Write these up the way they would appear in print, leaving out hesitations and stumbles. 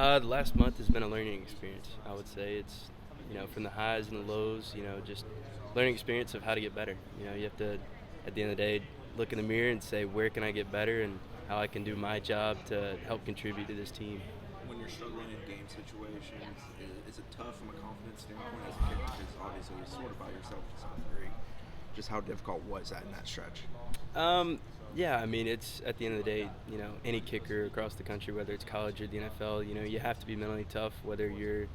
The last month has been a learning experience. I would say it's, from the highs and the lows, just learning experience of how to get better. You have to, at the end of the day, look in the mirror and say, where can I get better and how I can do my job to help contribute to this team. When you're struggling in game situations, is it tough from a confidence standpoint as a kicker? Because obviously you're sort of by yourself to some degree. Just how difficult was that in that stretch? Yeah, I mean, it's at the end of the day, any kicker across the country, whether it's college or the NFL, you have to be mentally tough, whether you're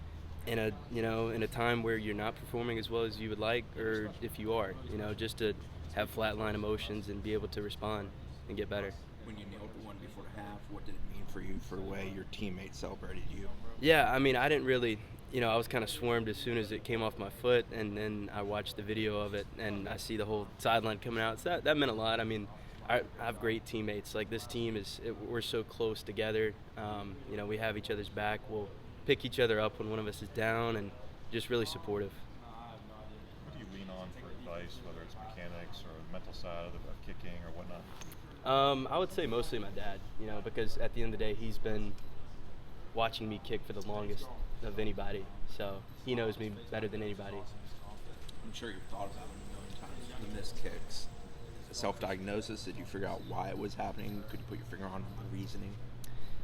in a time where you're not performing as well as you would like, or if you are, just to have flatline emotions and be able to respond and get better. When you nailed one before the half, what did it mean for you for the way your teammates celebrated you? Yeah, I mean, I didn't really, I was kind of swarmed as soon as it came off my foot, and then I watched the video of it, and I see the whole sideline coming out. So that meant a lot. I mean, I have great teammates. Like, this team we're so close together. We have each other's back. We'll pick each other up when one of us is down, and just really supportive. What do you lean on for advice, whether it's mechanics or the mental side of kicking or whatnot? I would say mostly my dad, because at the end of the day, he's been watching me kick for the longest of anybody. So he knows me better than anybody. I'm sure you've thought about it a million times. The missed kicks, the self-diagnosis. Did you figure out why it was happening? Could you put your finger on the reasoning?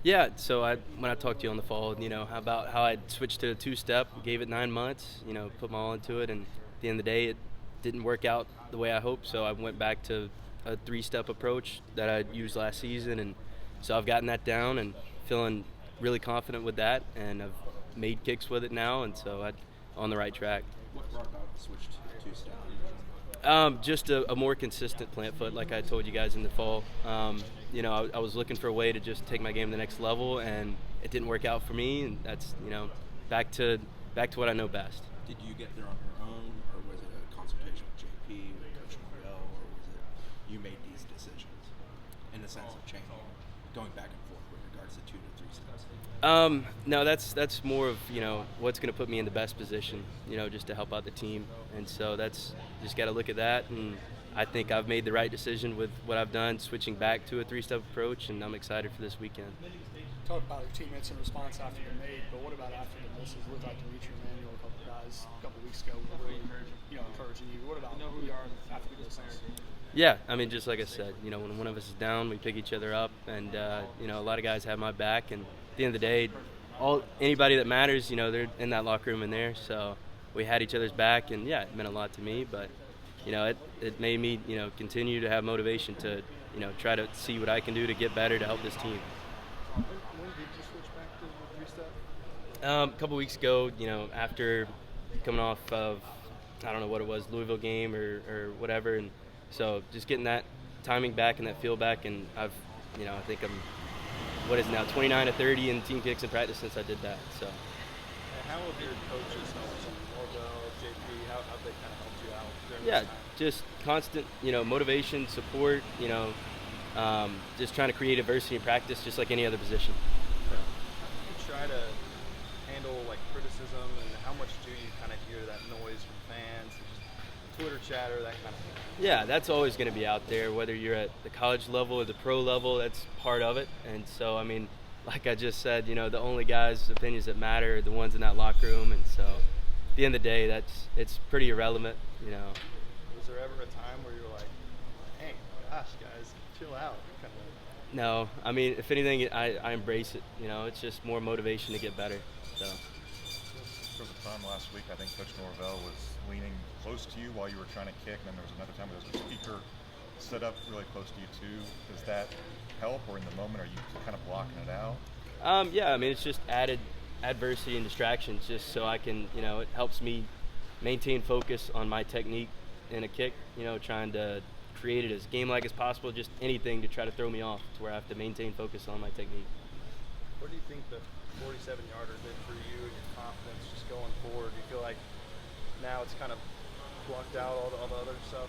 Yeah, so when I talked to you on the phone, about how I switched to a two-step, gave it 9 months, put my all into it, and at the end of the day, it didn't work out the way I hoped, so I went back to a 3-step approach that I used last season, and so I've gotten that down and feeling really confident with that, and I've made kicks with it now, and so I'm on the right track. What brought about the switch to two-step? Just a more consistent plant foot, like I told you guys in the fall. I was looking for a way to just take my game to the next level, and it didn't work out for me, and that's, back to what I know best. Did you get there on your own, or was it a consultation with JP, with Coach Norvell, or was it you made these decisions in the sense of changing, going back and forth with regards to 2 to 3 steps? No, that's more of, what's going to put me in the best position, just to help out the team. And so that's just got to look at that. And I think I've made the right decision with what I've done, switching back to a 3-step approach, and I'm excited for this weekend. Talk about your teammates in response after you made, but what about after the misses? Looked like Dimitri Emanuel, a couple guys a couple weeks ago, were really, encouraging you. What about who you are after the misses? Yeah, I mean, just like I said, when one of us is down, we pick each other up, and a lot of guys have my back, and at the end of the day, anybody that matters, they're in that locker room in there, so we had each other's back, and yeah, it meant a lot to me, but it made me continue to have motivation to try to see what I can do to get better to help this team. When did you switch back to the 3-step? A couple weeks ago, after coming off of, I don't know what it was, Louisville game or whatever, and so just getting that timing back and that feel back, and I think I'm, 29 to 30 in team kicks in practice since I did that. So. And how have your coaches helped you? Norvell, JP, how have they kind of helped you out during Yeah, this time? just constant, motivation, support, just trying to create adversity in practice, just like any other position. How do you try to handle criticism, and how much do you kind of hear that noise from fans, and just Twitter chatter, that kind of thing? Yeah, that's always going to be out there, whether you're at the college level or the pro level. That's part of it. And so, I mean, like I just said, the only guys' opinions that matter are the ones in that locker room. And so, at the end of the day, it's pretty irrelevant. Was there ever a time where you were like, "Hey, gosh, guys, chill out"? Kind of. No, I mean, if anything, I embrace it. It's just more motivation to get better. So. There was a time last week, I think Coach Norvell was leaning close to you while you were trying to kick, and then there was another time there was a speaker set up really close to you too. Does that help, or in the moment are you kind of blocking it out? Yeah, I mean, it's just added adversity and distractions just so I can, it helps me maintain focus on my technique in a kick, trying to create it as game-like as possible, just anything to try to throw me off to where I have to maintain focus on my technique. What do you think the 47-yarder did for you and your confidence just going forward? Do you feel like now it's kind of blocked out all the other stuff?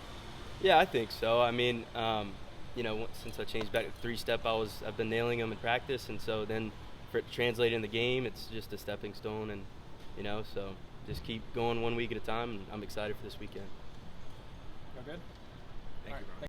Yeah, I think so. I mean, since I changed back to 3-step, I've been nailing them in practice, and so then for it to translate in the game, it's just a stepping stone, and so just keep going one week at a time, and I'm excited for this weekend. All good? Thank you, Ryan.